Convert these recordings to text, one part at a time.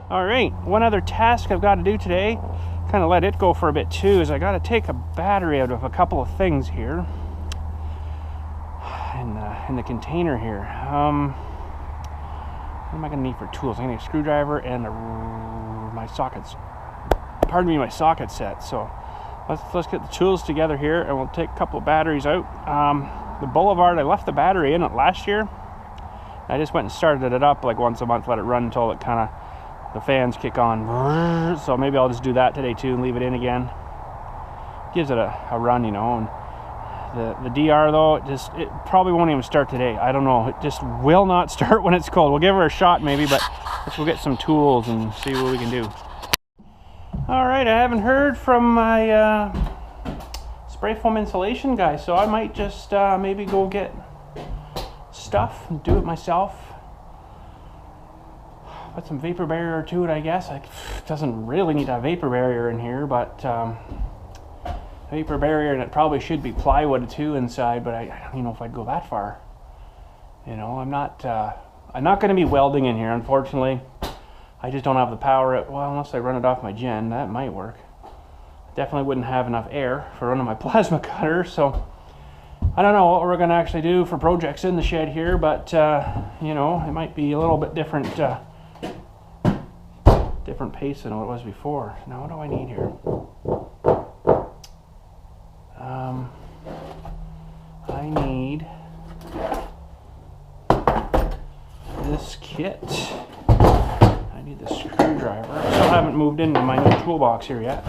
All right, one other task I've got to do today, kind of let it go for a bit too, is I got to take a battery out of a couple of things here in the container here. What am I going to need for tools? I'm going to need a screwdriver and my sockets. Pardon me, my socket set. So let's get the tools together here, and we'll take a couple of batteries out. The Boulevard, I left the battery in it last year. I just went and started it up like once a month, let it run until it kind of the fans kick on. So maybe I'll just do that today too and leave it in again. Gives it a run, you know. And the DR though, it probably won't even start today. I don't know. It just will not start when it's cold. We'll give her a shot maybe, but let's go get some tools and see what we can do. All right, I haven't heard from my spray foam insulation guy, so I might just maybe go get stuff and do it myself. Put some vapor barrier to it, I guess. It doesn't really need a vapor barrier in here, but vapor barrier, and it probably should be plywood too inside, but I don't even know if I'd go that far. You know, I'm not going to be welding in here, unfortunately. I just don't have the power. Well, unless I run it off my gen, that might work. Definitely wouldn't have enough air for running my plasma cutter, so I don't know what we're going to actually do for projects in the shed here, but you know, it might be a little bit different pace than what it was before. Now, what do I need here? I need this kit. I need the screwdriver. I still haven't moved into my new toolbox here yet.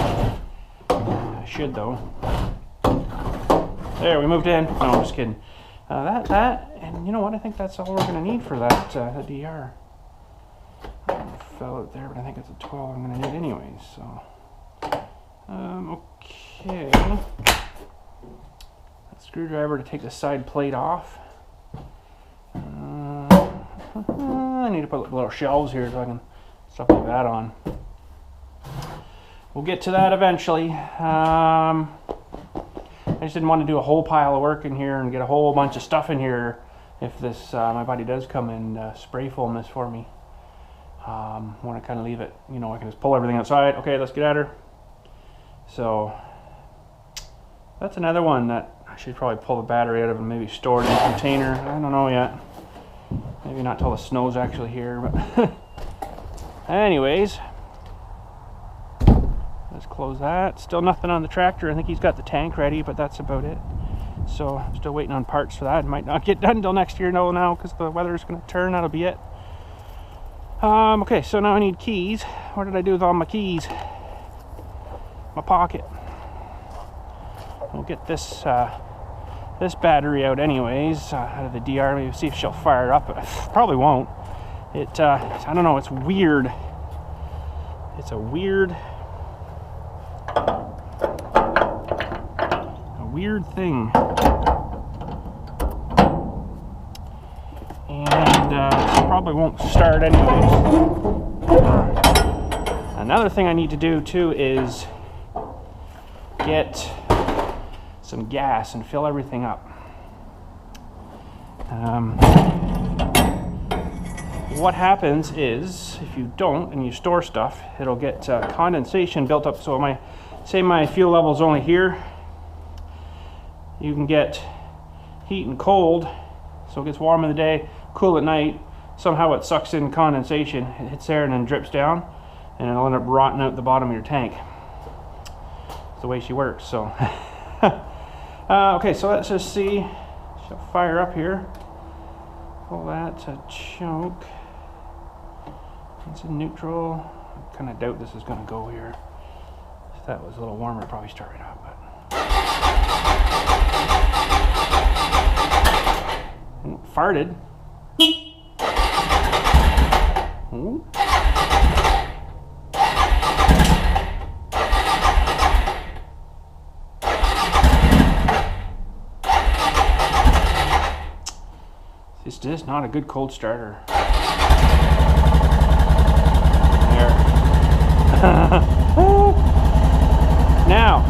I should though. There, we moved in. No, I'm just kidding. That, and you know what? I think that's all we're going to need for that the DR. Fell out there, but I think it's a 12 I'm going to need anyways. So, okay. That screwdriver to take the side plate off. I need to put little shelves here so I can stuff like that on. We'll get to that eventually. I just didn't want to do a whole pile of work in here and get a whole bunch of stuff in here if this my buddy does come and spray foam this for me. Want to kind of leave it, you know, I can just pull everything outside. Okay, let's get at her. So that's another one that I should probably pull the battery out of and maybe store it in a container. I don't know yet. Maybe not till the snow's actually here, but anyways, let's close that. Still nothing on the tractor. I think he's got the tank ready, but that's about it. So I'm still waiting on parts for that. It might not get done until next year now because the weather's going to turn. That'll be it. Okay, so now I need keys. What did I do with all my keys? My pocket. We'll get this this battery out anyways, out of the DR. Maybe see if she'll fire up. Probably won't. I don't know, it's weird. It's a weird thing. And it probably won't start anyways. Another thing I need to do too is get some gas and fill everything up. What happens is if you don't and you store stuff, it'll get condensation built up. So say my fuel level is only here, you can get heat and cold, so it gets warm in the day, cool at night. Somehow it sucks in condensation, it hits there and then drips down, and it'll end up rotting out the bottom of your tank. That's the way she works. So okay, so let's just see. She'll fire up here. Pull that to choke. It's in neutral. I kind of doubt this is going to go here. If that was a little warmer, it'd probably start right up. But farted. Ooh. It's just not a good cold starter. There. Now,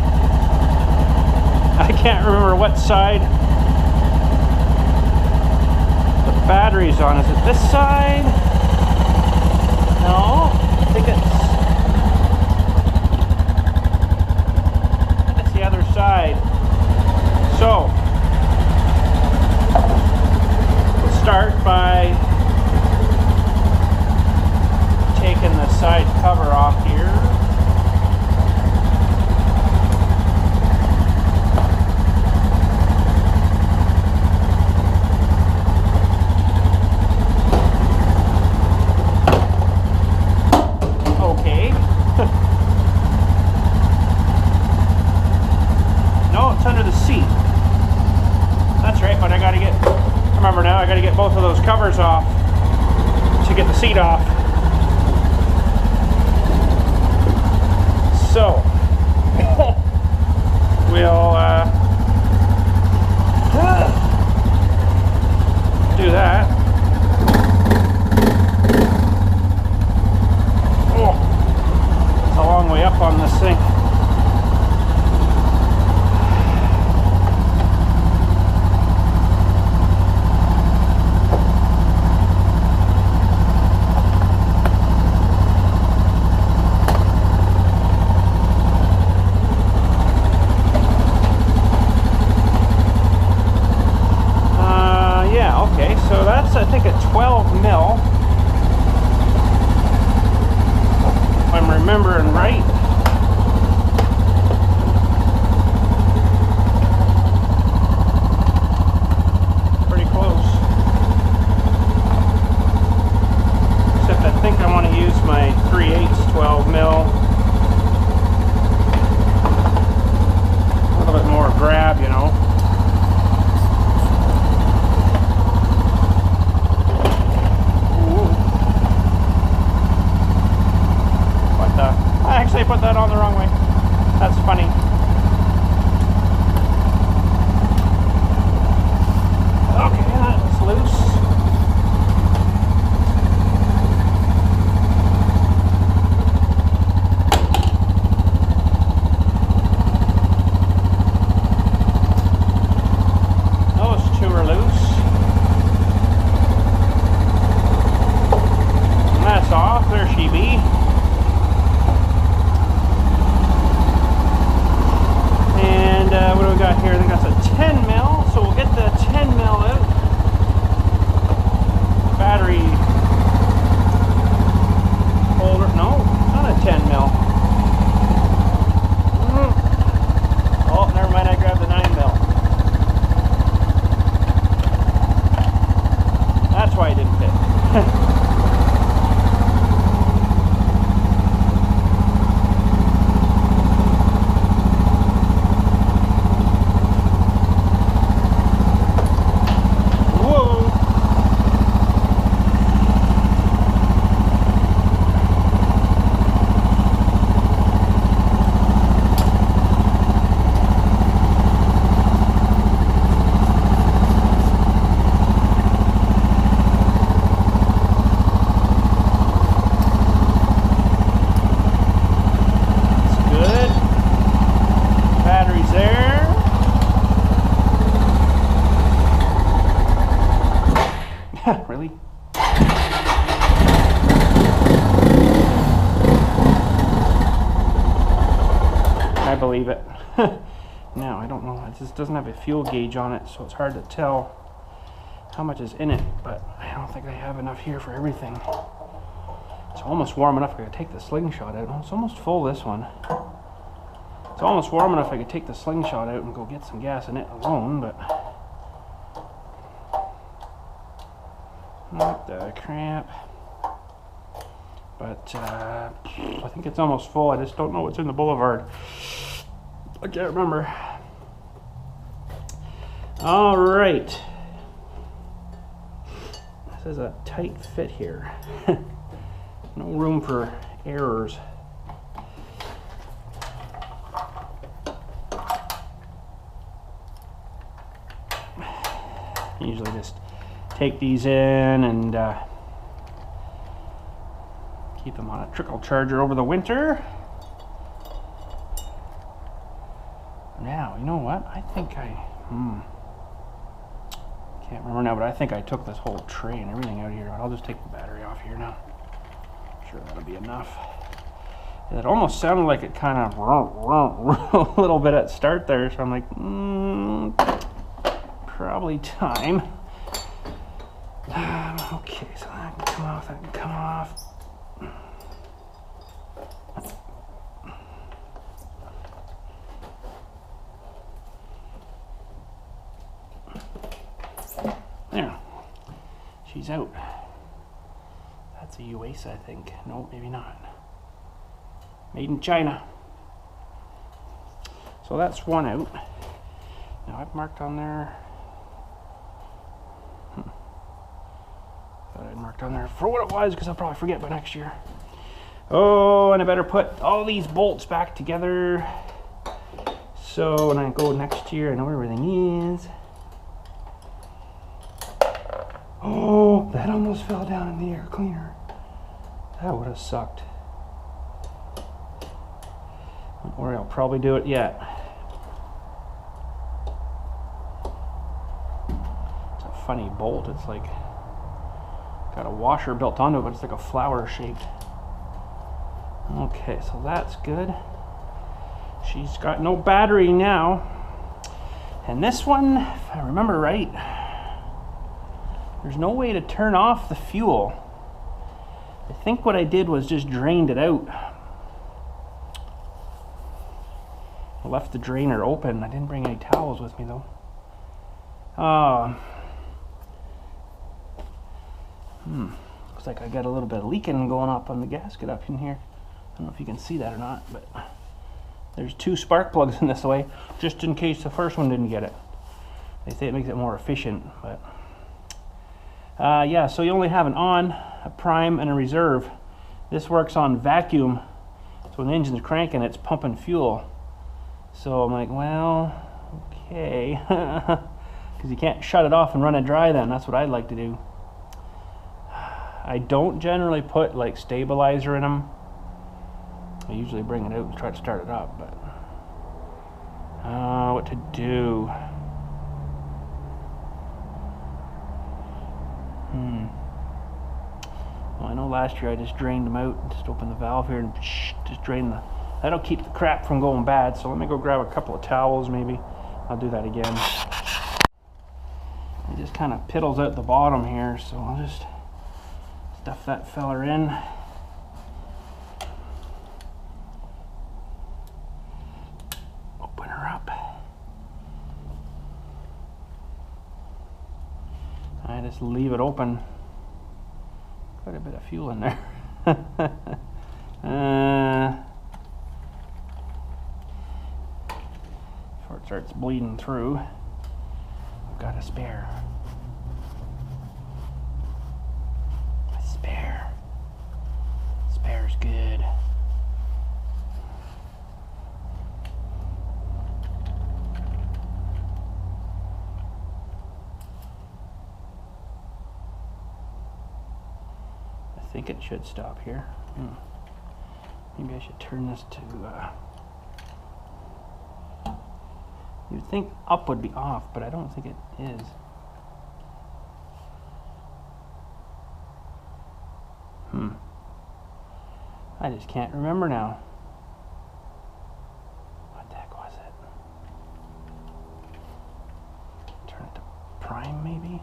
I can't remember what side the battery's on. Is it this side? No. think it's the other side. So we'll start by taking the side cover off here. Both of those covers off to get the seat off. So we'll do that. Oh, it's a long way up on this thing. I think a 12 mil, if I'm remembering right. Pretty close. Except I think I want to use my 3/8 12 mil. A little bit more grab, you know. I put that on the wrong way. That's funny. Okay, that was loose. Those two are loose. And that's off. There she be. What do we got here? I think that's a 10 mil, so we'll get the 10 mil out. Battery holder, no, not a 10 mil. Oh, never mind, I grabbed the 9 mil. That's why it didn't fit. Really? I believe it. Now, I don't know. It just doesn't have a fuel gauge on it, so it's hard to tell how much is in it, but I don't think they have enough here for everything. It's almost warm enough I could take the slingshot out. Oh, it's almost full, this one. It's almost warm enough I could take the slingshot out and go get some gas in it alone, but not the cramp. But I think it's almost full. I just don't know what's in the Boulevard. I can't remember. All right. This is a tight fit here. No room for errors. Usually just take these in and keep them on a trickle charger over the winter. Now, you know what? I think can't remember now, but I think I took this whole tray and everything out of here. I'll just take the battery off here now. sure that'll be enough. It almost sounded like it kind of a little bit at start there, so I'm like, probably time. Okay, so that can come off, that can come off. There, she's out. That's a US, I think. No, maybe not. Made in China. So that's one out. Now I've marked on there. Thought I'd marked on there for what it was, because I'll probably forget by next year. Oh, and I better put all these bolts back together. So when I go next year, I know where everything is. Oh, that almost fell down in the air cleaner. That would have sucked. Don't worry, I'll probably do it yet. It's a funny bolt. It's like got a washer built onto it, but it's like a flower shaped. Okay, so that's good. She's got no battery now. And this one, if I remember right, there's no way to turn off the fuel. I think what I did was just drained it out. I left the drainer open. I didn't bring any towels with me though. Looks like I got a little bit of leaking going up on the gasket up in here. I don't know if you can see that or not, but there's 2 spark plugs in this way, just in case the first one didn't get it. They say it makes it more efficient, but yeah, so you only have an on, a prime, and a reserve. This works on vacuum, so when the engine's cranking, it's pumping fuel. So I'm like, well, okay, because you can't shut it off and run it dry then. That's what I'd like to do. I don't generally put like stabilizer in them. I usually bring it out and try to start it up, but what to do? Well, I know last year I just drained them out, just opened the valve here and just drained the, that'll keep the crap from going bad. So let me go grab a couple of towels maybe. I'll do that again. It just kind of piddles out the bottom here, so I'll just stuff that feller in. Open her up. I just leave it open. Quite a bit of fuel in there. Before it starts bleeding through, I've got a spare. A spare. Spare's good. I think it should stop here. Maybe I should turn this to you'd think up would be off, but I don't think it is. I just can't remember now. What the heck was it? Turn it to prime maybe?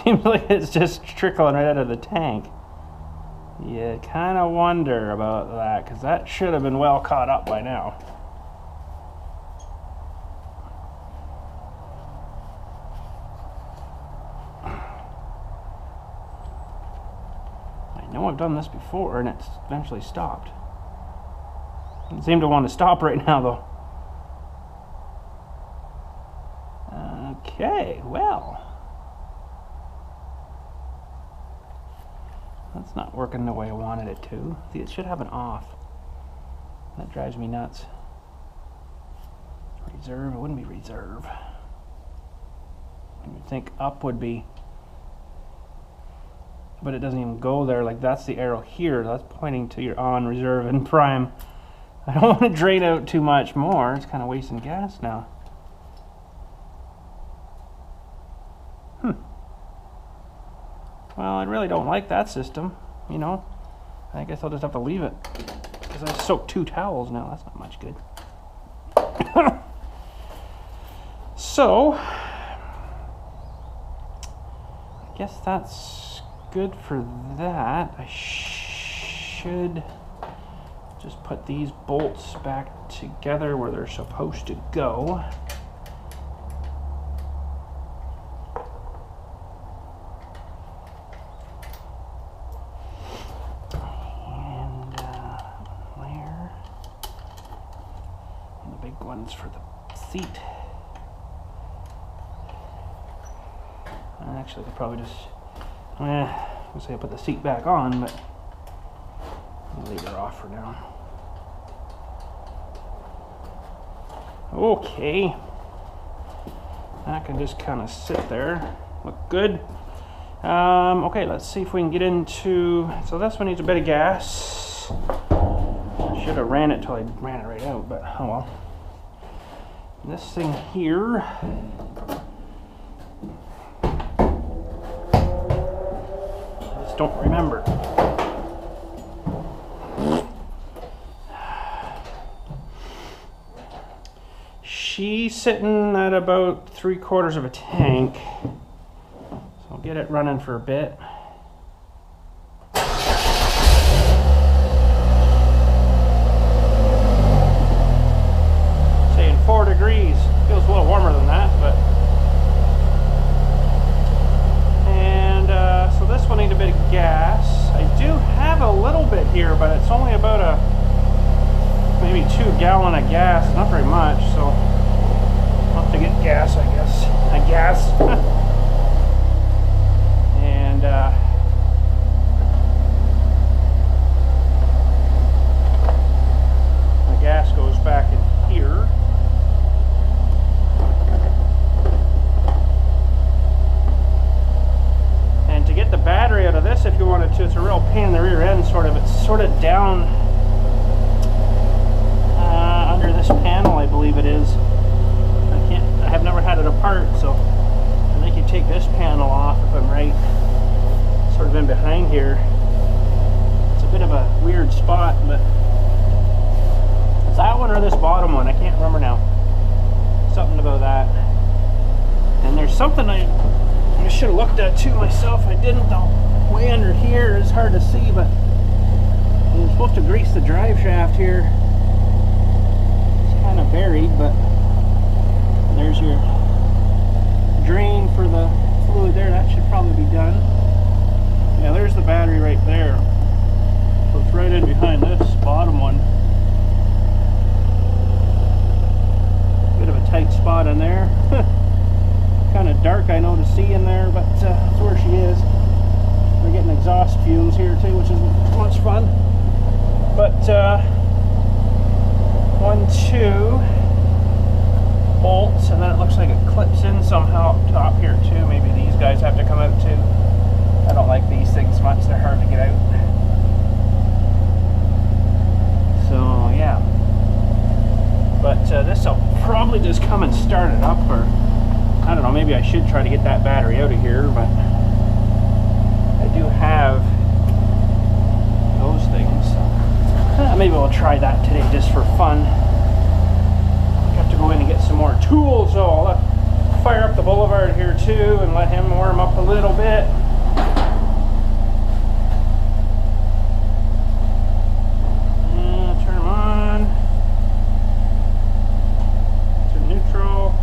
Seems like it's just trickling right out of the tank. You kind of wonder about that, because that should have been well caught up by now. I know I've done this before and it's eventually stopped. Doesn't seem to want to stop right now though. Okay, well. That's not working the way I wanted it to. See, it should have an off. That drives me nuts. Reserve, it wouldn't be reserve. You would think up would be but it doesn't even go there. Like that's the arrow here. That's pointing to your on, reserve, and prime. I don't want to drain out too much more. It's kind of wasting gas now. Well, I really don't like that system, you know. I guess I'll just have to leave it because I soaked 2 towels now. That's not much good. So, I guess that's good for that. I should just put these bolts back together where they're supposed to go. Ones for the seat. Actually, I could probably just I'll say I put the seat back on, but I'll leave her off for now. Okay, that can just kind of sit there, look good. Okay, let's see if we can get into. So this one needs a bit of gas. Should have ran it till I ran it right out, but oh well. This thing here, I just don't remember. She's sitting at about 3/4 of a tank, so I'll get it running for a bit. Degrees. Feels a little warmer than that, but and so this one needs a bit of gas. I do have a little bit here, but it's only about maybe 2 gallon of gas, not very much, so I'll have to get gas, I guess. And the gas goes back in here. Get the battery out of this if you wanted to. It's a real pain in the rear end, sort of. It's sort of down under this panel, I believe it is. I have never had it apart, so I think you take this panel off if I'm right. Sort of in behind here. It's a bit of a weird spot, but it's that one or this bottom one. I can't remember now. Something about that. And there's something I should have looked at too myself. I didn't though. Way under here is hard to see, but you're supposed to grease the drive shaft here. It's kind of buried, but there's your drain for the fluid there. That should probably be done. Yeah, there's the battery right there. So it's right in behind this bottom one. Bit of a tight spot in there. Kind of dark, I know, to see in there, but that's where she is. We're getting exhaust fumes here too, which is much fun. But 1, 2 bolts, and then it looks like it clips in somehow up top here too. Maybe these guys have to come out too. I don't like these things much, they're hard to get out. So yeah, but this will probably just come and start it up, or I don't know, maybe I should try to get that battery out of here, but I do have those things. So maybe we'll try that today just for fun. I have to go in and get some more tools, so I'll fire up the Boulevard here too and let him warm up a little bit. Turn them on to neutral.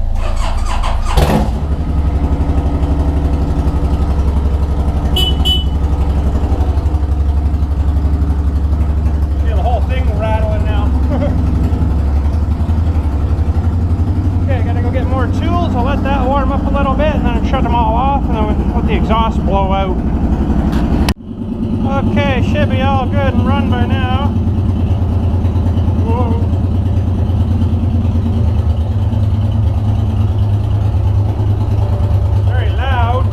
Tools, I'll let that warm up a little bit and then shut them all off, and then we'll let the exhaust blow out. Okay, should be all good and run by now. Whoa. Very loud.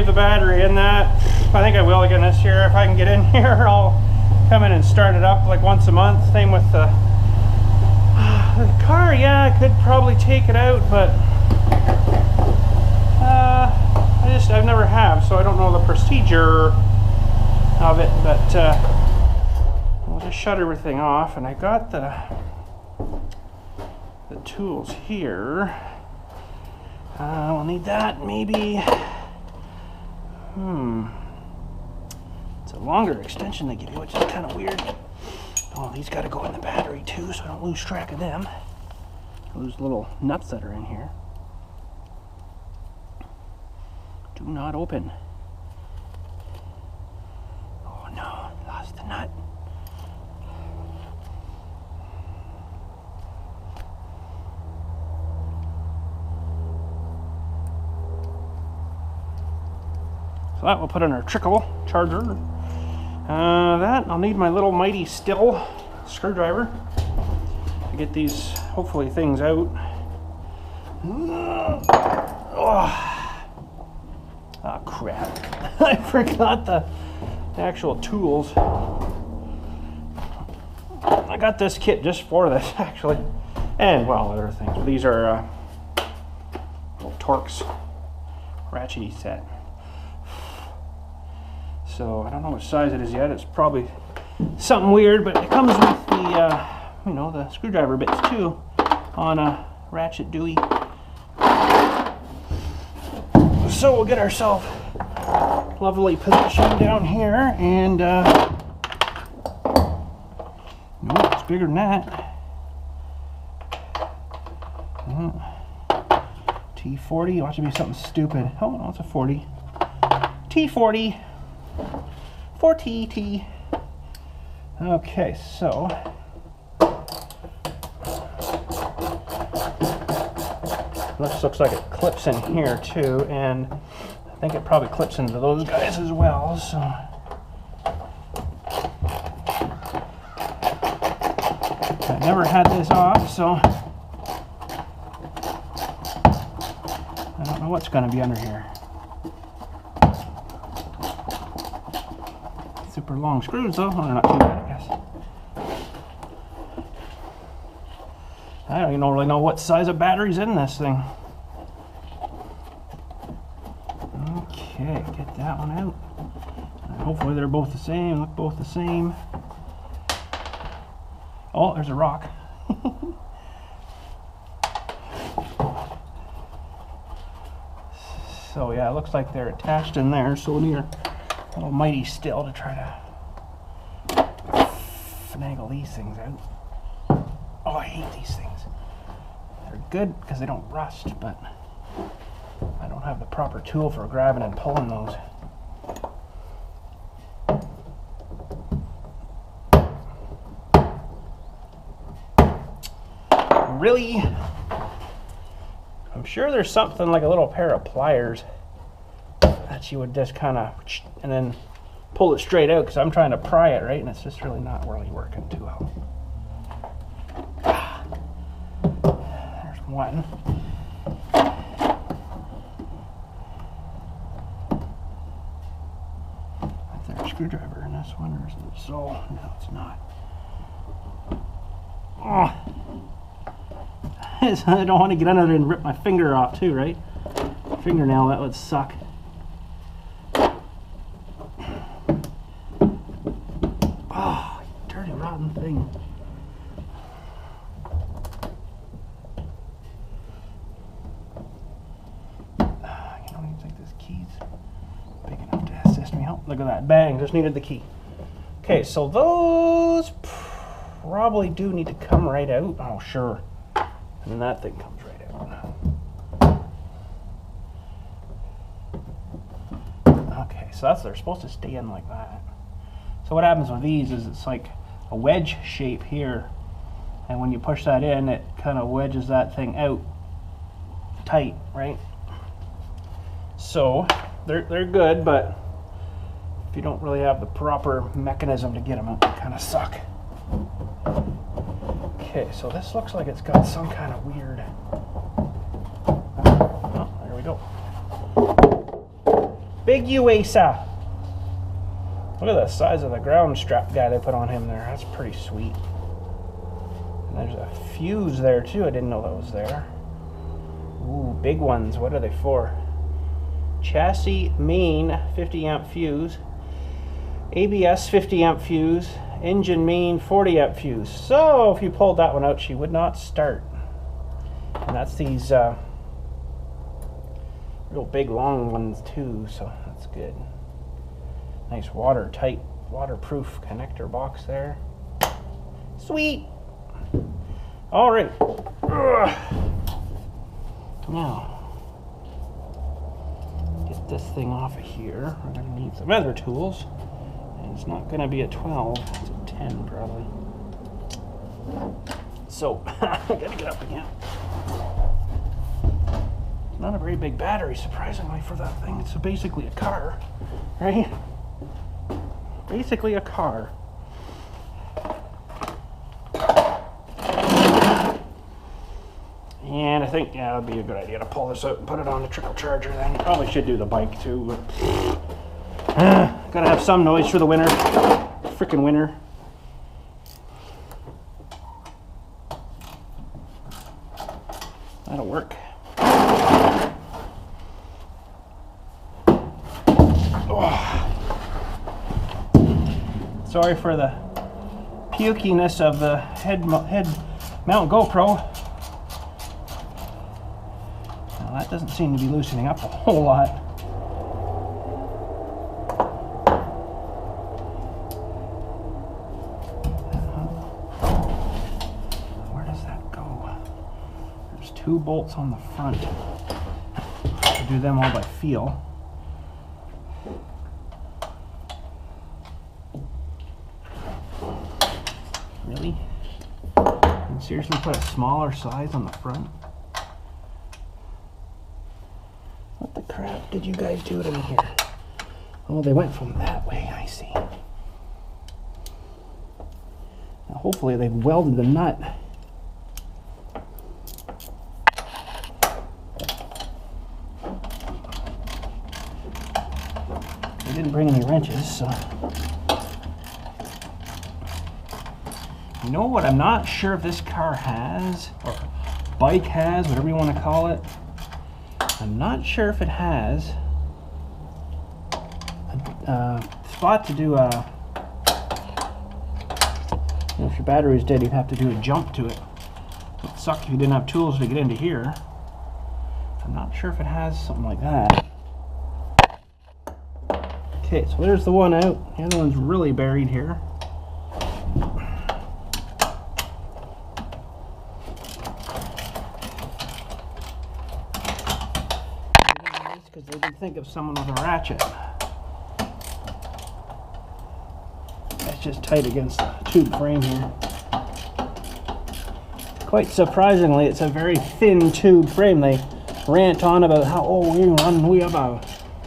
the battery in that. I think I will again this year. If I can get in here, I'll come in and start it up like once a month. Same with the car. Yeah, I could probably take it out, but I've never have, so I don't know the procedure of it. But we'll just shut everything off, and I got the tools here. We'll need that maybe. It's a longer extension they give you, which is kind of weird. Oh, these got to go in the battery too, so I don't lose track of them. Those little nuts that are in here. Do not open. Oh no, lost the nut. So that we'll put in our trickle charger. That I'll need my little mighty still screwdriver to get these hopefully things out. Oh crap! I forgot the actual tools. I got this kit just for this actually, and well, other things. These are little Torx ratchety set. So I don't know what size it is yet. It's probably something weird, but it comes with the you know, the screwdriver bits too on a ratchet Dewey. So we'll get ourselves lovely position down here, and no, it's bigger than that. T40, watch it be something stupid. Oh no, it's a 40. T40. 4TT. Okay, so looks like it clips in here too, and I think it probably clips into those guys as well. So I never had this off, so I don't know what's going to be under here. Super long screws though, well, they're not too bad, I guess. I don't even really know what size of battery's in this thing. Okay, get that one out. And hopefully they're both the same, look both the same. Oh, there's a rock. So yeah, it looks like they're attached in there, so we'll need a little mighty still to try to finagle these things out. Oh, I hate these things. They're good because they don't rust, but I don't have the proper tool for grabbing and pulling those. Really? I'm sure there's something like a little pair of pliers that you would just kind of and then pull it straight out, because I'm trying to pry it, right, and it's just really not really working too well. There's one. Is there a screwdriver in this one, or is it so? No, it's not. Oh. I don't want to get under there and rip my finger off too, right? Fingernail, that would suck. Oh, dirty rotten thing. I don't even think this key's big enough to assist me. Oh, look at that. Bang, just needed the key. Okay, so those probably do need to come right out. Oh, sure. And then that thing comes right out. Okay, so they're supposed to stay in like that. So what happens with these is it's like a wedge shape here, and when you push that in, it kind of wedges that thing out tight, right? So they're good, but if you don't really have the proper mechanism to get them out, they kind of suck. Okay, so this looks like it's got some kind of weird... Oh, there we go. Big USA. Look at the size of the ground strap guy they put on him there. That's pretty sweet. And there's a fuse there too. I didn't know that was there. Ooh, big ones. What are they for? Chassis main 50 amp fuse. ABS 50 amp fuse. Engine main 40 amp fuse. So if you pulled that one out, she would not start. And that's these real big long ones too, so that's good. Nice watertight, waterproof connector box there. Sweet. All right. Now, get this thing off of here. We're gonna need some other tools. And it's not gonna be a 12, it's a 10 probably. So, I gotta get up again. Not a very big battery, surprisingly, for that thing. It's basically a car, right? Basically a car. And I think, yeah, it'd be a good idea to pull this out and put it on the trickle charger then. Probably should do the bike too, but gotta have some noise for the winter. Frickin' winter. That'll work. Sorry for the pukiness of the head mount GoPro. Now that doesn't seem to be loosening up a whole lot. Where does that go? There's 2 bolts on the front. I'll do them all by feel. Really? You seriously put a smaller size on the front? What the crap did you guys do to me here? Oh, they went from that way, I see. Now hopefully they've welded the nut. They didn't bring any wrenches, so... You know what I'm not sure if this car has, or bike has, whatever you want to call it. I'm not sure if it has a spot to do a, you know, if your battery's dead, you'd have to do a jump to it. It'd suck if you didn't have tools to get into here. I'm not sure if it has something like that. Okay, so there's the one out. The other one's really buried here. Because they didn't think of someone with a ratchet. That's just tight against the tube frame here. Quite surprisingly, it's a very thin tube frame. They rant on about how, oh, we have a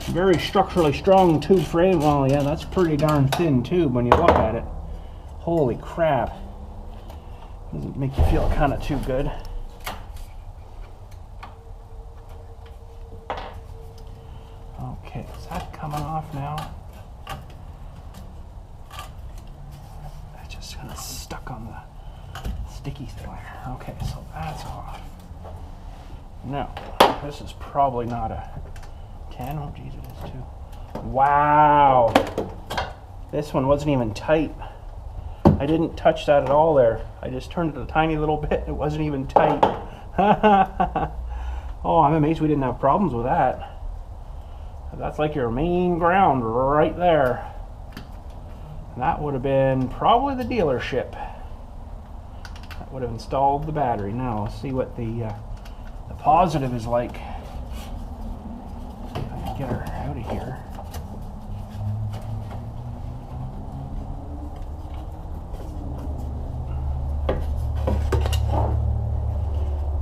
very structurally strong tube frame. Well, yeah, that's pretty darn thin tube when you look at it. Holy crap. Doesn't make you feel kind of too good. Okay, is that coming off now? That's just kind of stuck on the sticky thing there. Okay, so that's off. Now, this is probably not a 10. Oh, geez, it is too. Wow! This one wasn't even tight. I didn't touch that at all there. I just turned it a tiny little bit. It wasn't even tight. Oh, I'm amazed we didn't have problems with that. That's like your main ground right there. And that would have been probably the dealership. That would have installed the battery. Now, let's see what the positive is like. I can get her out of here.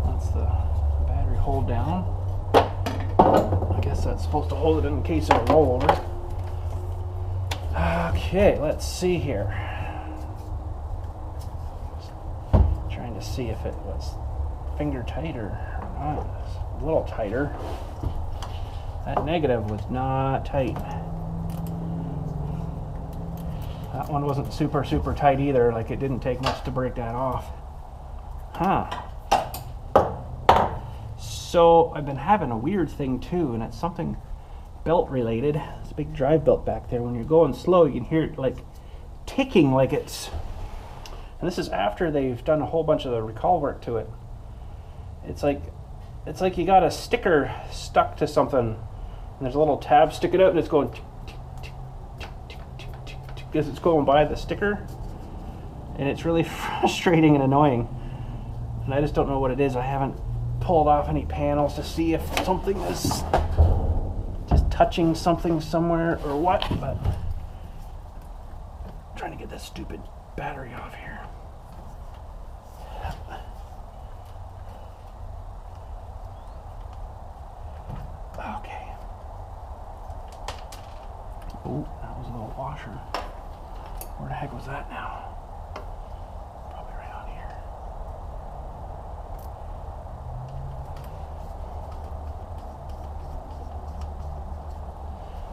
That's the battery hold down. I guess that's supposed to hold it in case of a rollover. Okay, let's see here. Just trying to see if it was finger tight or not. It's a little tighter. That negative was not tight. That one wasn't super tight either, like it didn't take much to break that off. Huh. So I've been having a weird thing too, and it's something belt related. It's a big drive belt back there. When you're going slow, you can hear it like ticking, like it's, and this is after they've done a whole bunch of the recall work to it. It's like you got a sticker stuck to something, and there's a little tab sticking out, and it's going tick, tick, tick, tick, tick, tick, tick, tick, as it's going by the sticker, and it's really frustrating and annoying. And I just don't know what it is. I haven't pulled off any panels to see if something is just touching something somewhere or what, but I'm trying to get this stupid battery off here. Okay. Oh, that was a little washer. Where the heck was that now? Probably right on here.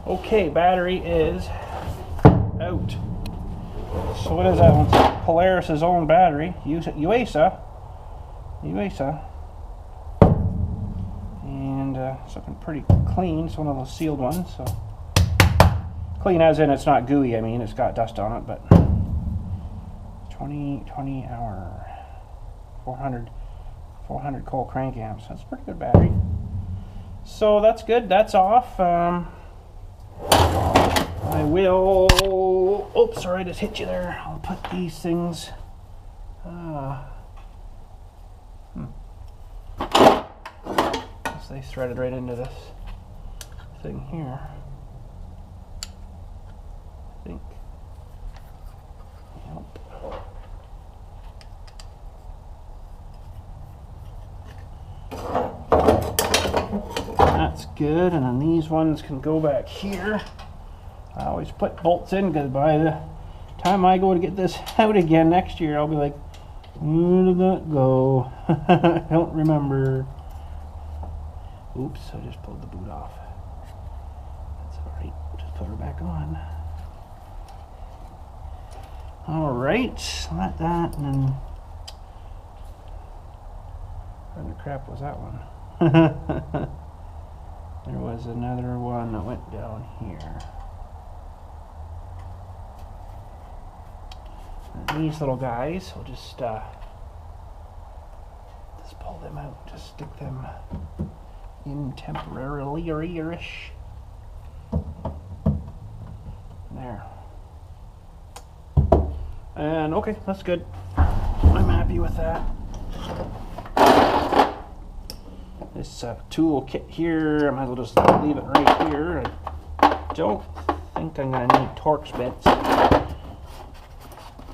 Okay, battery is out. So what is that one? Polaris' own battery. USA. And it's looking pretty clean. It's one of those sealed ones. So clean as in it's not gooey. I mean, it's got dust on it, but 20 hour, 400 coal crank amps. That's a pretty good battery. So that's good. That's off. I will, oops, sorry, I just hit you there. I'll put these things, they threaded right into this thing here, I think. Yep. That's good, and then these ones can go back here. I always put bolts in because by the time I go to get this out again next year, I'll be like, where did that go? I don't remember. Oops, I just pulled the boot off. That's alright, just put her back on. Alright, let that, and then where the crap was that one? There was another one that went down here. And these little guys, we'll just pull them out, just stick them in temporarily-ish. There. And okay, that's good. I'm happy with that. This tool kit here, I might as well just leave it right here. I don't think I'm going to need Torx bits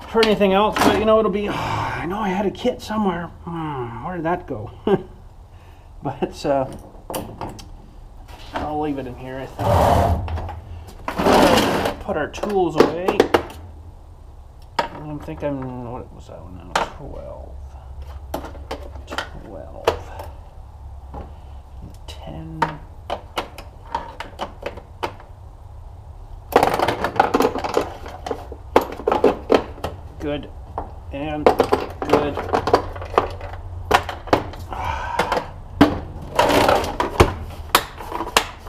for anything else, but you know, it'll be, I know I had a kit somewhere. Where did that go? But it's, I'll leave it in here, I think. Put our tools away. I think I'm, what was that one now? 12. 10. Good. And good.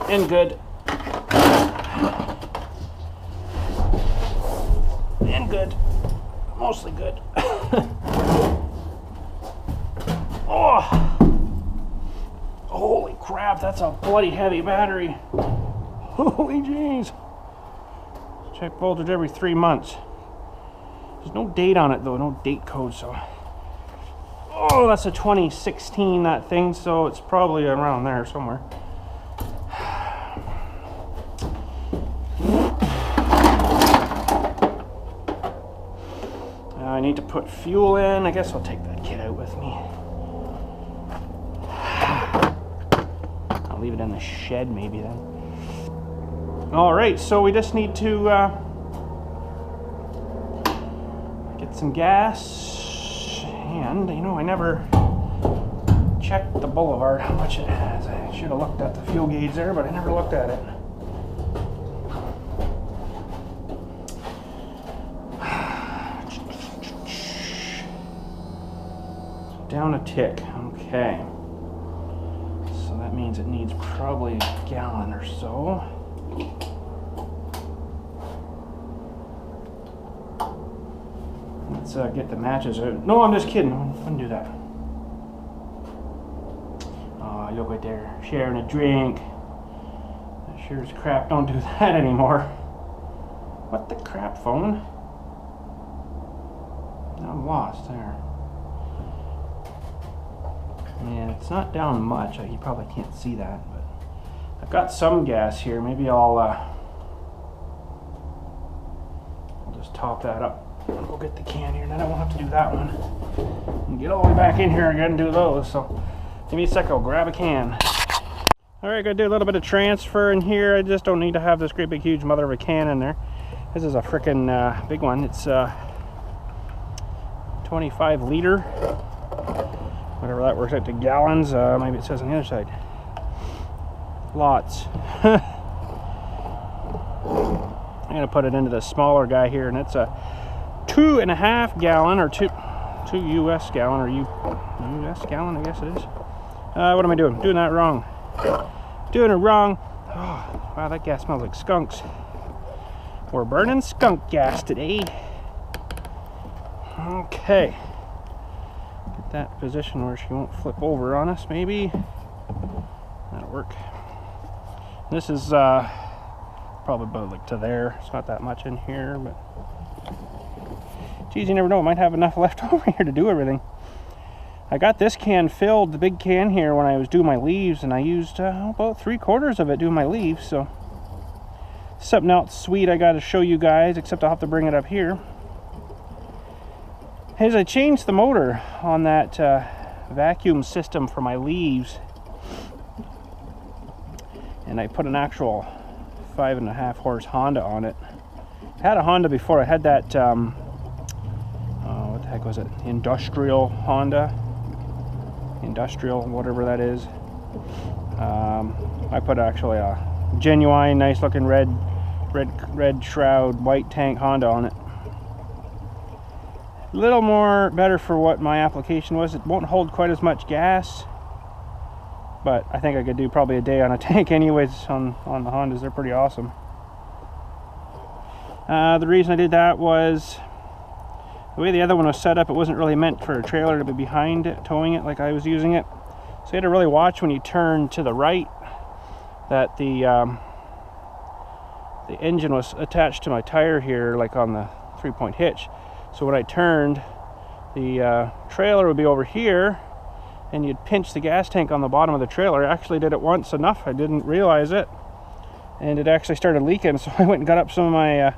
And good. And good. Mostly good. Oh! Holy crap, that's a bloody heavy battery. Holy jeez. Check voltage every 3 months. There's no date on it though, no date code, so. Oh, that's a 2016, that thing, so it's probably around there somewhere. I need to put fuel in. I guess I'll take that kit out with me. I'll leave it in the shed maybe then. Alright, so we just need to get some gas. And, you know, I never check the Boulevard, how much it has. I should have looked at the fuel gauge there, but I never looked at it. Down a tick, okay. So that means it needs probably a gallon or so. Let's get the matches out. No, I'm just kidding. I wouldn't do that. Oh, look right there, sharing a drink. That sure as crap don't do that anymore. What the crap, phone? I'm lost there. Yeah, it's not down much. You probably can't see that, but I've got some gas here. Maybe I'll just top that up. I'll go get the can here, and then I won't have to do that one. And get all the way back in here again and do those. So give me a sec, I'll grab a can. Alright, gotta do a little bit of transfer in here. I just don't need to have this great big huge mother of a can in there. This is a frickin' big one. It's 25 liter. Whatever that works out to gallons. Maybe it says on the other side. Lots. I'm gonna put it into the smaller guy here, and it's a 2.5 gallon, or two US gallon, or US gallon, I guess it is. What am I doing? Doing that wrong. Doing it wrong. Oh, wow, that gas smells like skunks. We're burning skunk gas today. Okay. Get that position where she won't flip over on us, maybe. That'll work. This is probably about like to there. It's not that much in here, but geez, you never know. I might have enough left over here to do everything. I got this can filled, the big can here, when I was doing my leaves, and I used about 3/4 of it doing my leaves. So something else sweet I got to show you guys, except I'll have to bring it up here. As I changed the motor on that vacuum system for my leaves, and I put an actual 5.5 horse Honda on it. I had a Honda before. I had that what the heck was it? Industrial Honda, industrial, whatever that is. I put actually a genuine, nice looking red shroud, white tank Honda on it. A little more better for what my application was. It won't hold quite as much gas, but I think I could do probably a day on a tank anyways on the Hondas. They're pretty awesome. The reason I did that was the way the other one was set up. It wasn't really meant for a trailer to be behind it, towing it like I was using it. So you had to really watch when you turn to the right that the engine was attached to my tire here, like on the 3-point hitch. So when I turned, the trailer would be over here, and you'd pinch the gas tank on the bottom of the trailer. I actually did it once enough, I didn't realize it, and it actually started leaking. So I went and got up some of my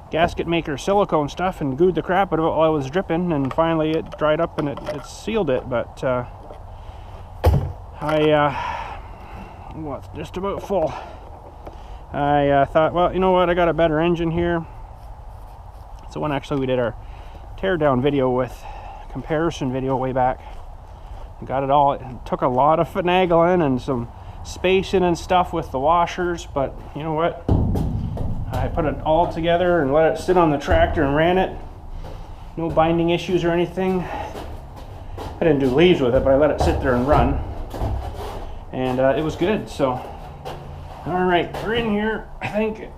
gasket maker silicone stuff and gooed the crap out of it while I was dripping, and finally it dried up and it sealed it. But well, it's just about full. I thought, well, you know what, I got a better engine here. It's the one actually we did our teardown video with, comparison video way back. We got it all. It took a lot of finagling and some spacing and stuff with the washers, but you know what? I put it all together and let it sit on the tractor and ran it. No binding issues or anything. I didn't do leaves with it, but I let it sit there and run. And it was good, so. All right, we're in here, I think.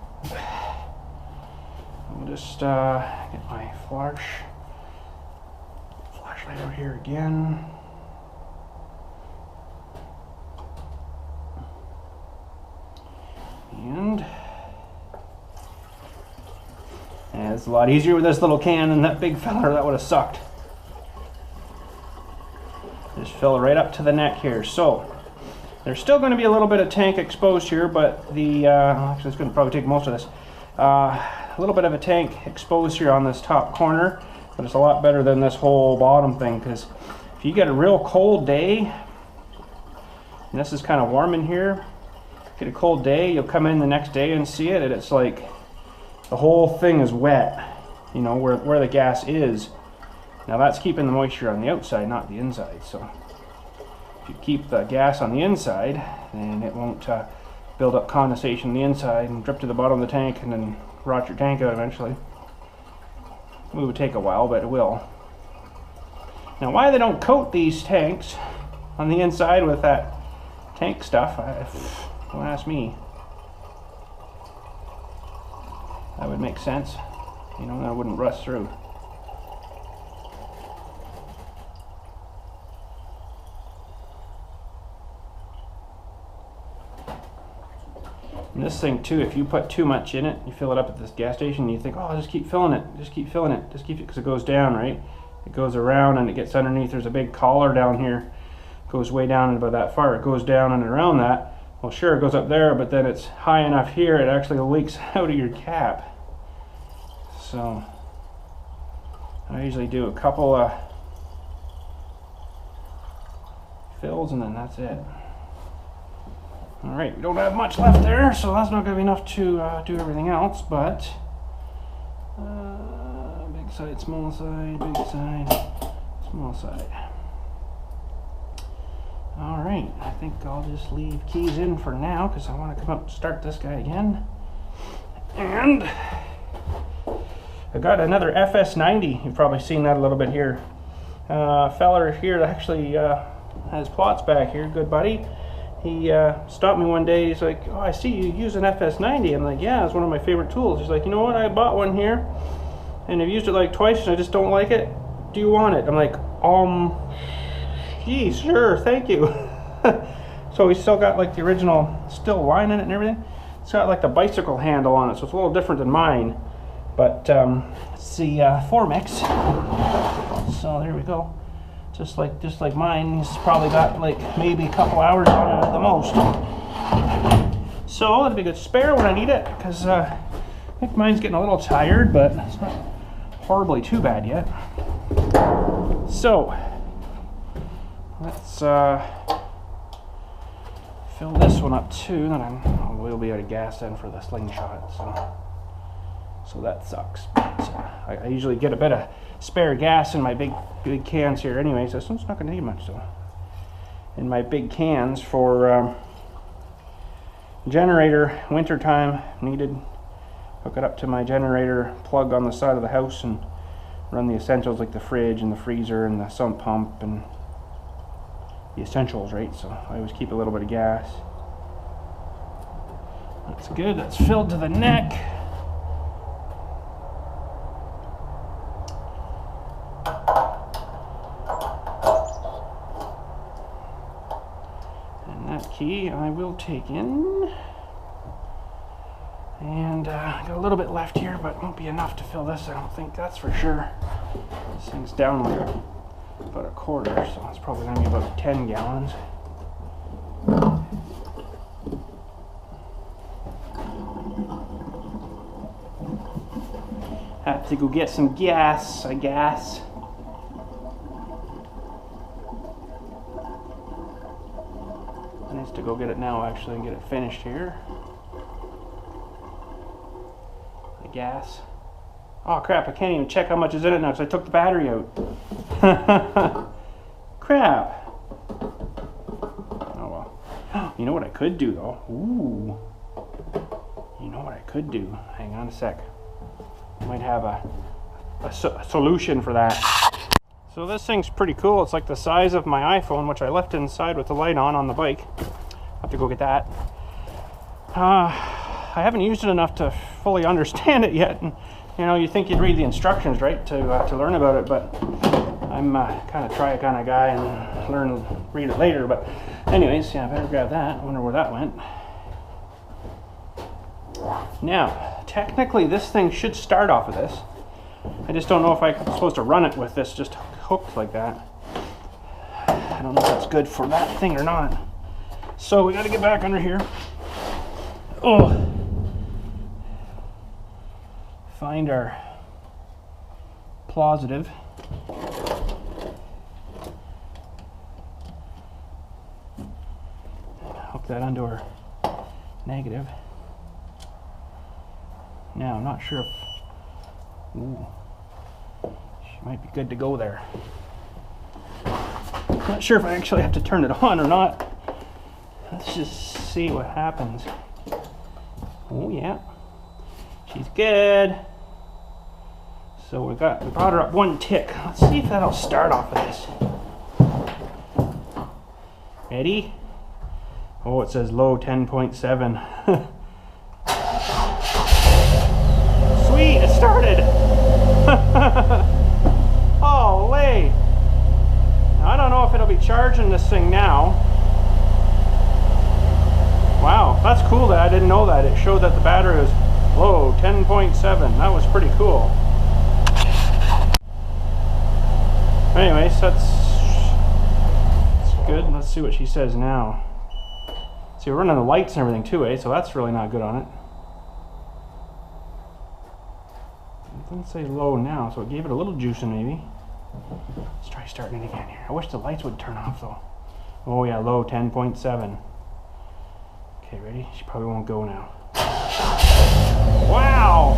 I'll just get my flashlight over here again. And it's a lot easier with this little can than that big fella. That would have sucked. Just fill it right up to the neck here. So there's still going to be a little bit of tank exposed here, but the actually it's going to probably take most of this. A little bit of a tank exposed here on this top corner, but it's a lot better than this whole bottom thing, because if you get a real cold day, and this is kind of warm in here, get a cold day, you'll come in the next day and see it, and it's like the whole thing is wet, you know, where the gas is. Now that's keeping the moisture on the outside, not the inside. So If you keep the gas on the inside, then it won't build up condensation on the inside and drip to the bottom of the tank and then rot your tank out eventually. It would take a while, but it will. Now, why they don't coat these tanks on the inside with that tank stuff, don't ask me. That would make sense. You know, that wouldn't rust through. And this thing too, if you put too much in it, you fill it up at this gas station, and you think, oh, I'll just keep filling it, just keep filling it, just keep it, because it goes down, right? It goes around and it gets underneath. There's a big collar down here. It goes way down about that far. It goes down and around that. Well, sure, it goes up there, but then it's high enough here, it actually leaks out of your cap. So I usually do a couple of fills and then that's it. Alright, we don't have much left there, so that's not going to be enough to do everything else, but big side, small side, big side, small side. Alright, I think I'll just leave keys in for now because I want to come up and start this guy again. And I got another FS90. You've probably seen that a little bit here. Feller here that actually has plots back here, good buddy. He stopped me one day. He's like, oh, I see you use an FS90. I'm like, yeah, it's one of my favorite tools. He's like, you know what, I bought one here and I've used it like twice and I just don't like it. Do you want it? I'm like, geez, sure, thank you. So he's still got like the original steel line in it and everything. It's got like the bicycle handle on it, so it's a little different than mine. But it's the Billstmaxx. So there we go. Just like mine, he's probably got like maybe a couple hours on it at the most. So it'll be a good spare when I need it, because I think mine's getting a little tired, but it's not horribly too bad yet. So let's fill this one up too, then we'll be out of gas then for the slingshot. So that sucks. But, I usually get a bit of spare gas in my big cans here anyway, so this one's not going to need much. So in my big cans for generator, wintertime needed, hook it up to my generator plug on the side of the house and run the essentials like the fridge and the freezer and the sump pump and the essentials, right? So I always keep a little bit of gas. That's good. That's filled to the neck. Key I will take in, and got a little bit left here, but won't be enough to fill this, I don't think, that's for sure. This thing's down like about a quarter, so it's probably going to be about 10 gallons. Have to go get some gas, I guess. Nice to go get it now actually and get it finished here. The gas. Oh crap, I can't even check how much is in it now because I took the battery out. Crap. Oh well. You know what I could do though? Ooh. You know what I could do? Hang on a sec. I might have a solution for that. So this thing's pretty cool. It's like the size of my iPhone, which I left inside with the light on the bike. I'll have to go get that. I haven't used it enough to fully understand it yet. And, you know, you think you'd read the instructions, right, to learn about it, but I'm kind of try it kind of guy and read it later. But anyways, yeah, I better grab that. I wonder where that went. Now, technically this thing should start off of this. I just don't know if I'm supposed to run it with this just hooked like that. I don't know if that's good for that thing or not. So we got to get back under here. Oh, find our positive. Hook that onto our negative. Now I'm not sure if. Ooh. She might be good to go there. Not sure if I actually have to turn it on or not. Let's just see what happens. Oh yeah, she's good. So we brought her up 1 tick. Let's see if that'll start off of this. Ready? Oh, it says low 10.7. Sweet, it started. Holy. Now, I don't know if it'll be charging this thing now. Wow, that's cool that I didn't know that. It showed that the battery was low 10.7. That was pretty cool. Anyways, that's good. Let's see what she says now. See, we're running the lights and everything too, so that's really not good on it. It doesn't say low now, so it gave it a little juicing maybe. Let's try starting it again here. I wish the lights would turn off though. Oh yeah, low 10.7. Okay, ready? She probably won't go now. Wow!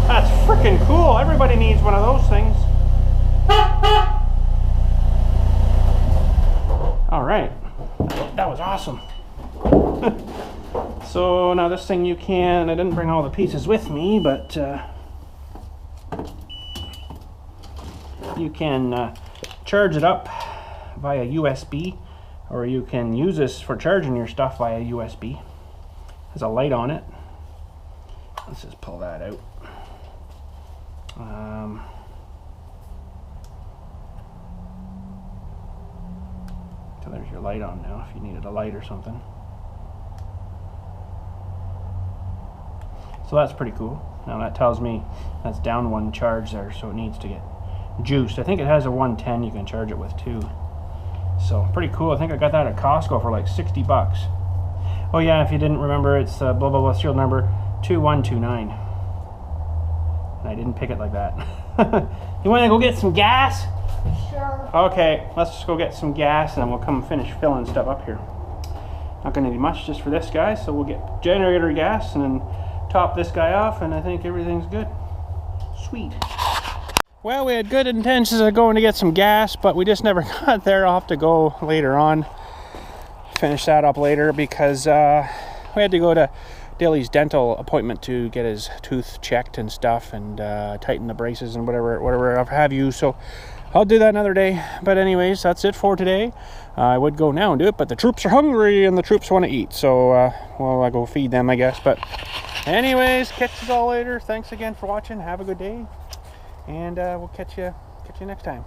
That's freaking cool. Everybody needs one of those things. All right, that was awesome. So now this thing I didn't bring all the pieces with me, but you can charge it up via USB, or you can use this for charging your stuff via USB. There's a light on it. Let's just pull that out. So there's your light on now if you needed a light or something. So that's pretty cool. Now that tells me that's down 1 charge there, so it needs to get juiced. I think it has a 110 you can charge it with too. So pretty cool. I think I got that at Costco for like 60 bucks. Oh yeah, if you didn't remember, it's blah blah blah serial number 2129. And I didn't pick it like that. You want to go get some gas? Sure. Okay, let's just go get some gas and then we'll come finish filling stuff up here. Not going to need much just for this guy, so we'll get generator gas and then top this guy off, and I think everything's good. Sweet. Well, we had good intentions of going to get some gas, but we just never got there. I'll have to go later on, finish that up later, because we had to go to Dilly's dental appointment to get his tooth checked and stuff, and tighten the braces and whatever have you. So I'll do that another day. But anyways, that's it for today. I would go now and do it, but the troops are hungry and the troops want to eat. So, well, I'll go feed them, I guess. But anyways, catch you all later. Thanks again for watching. Have a good day. And we'll catch you next time.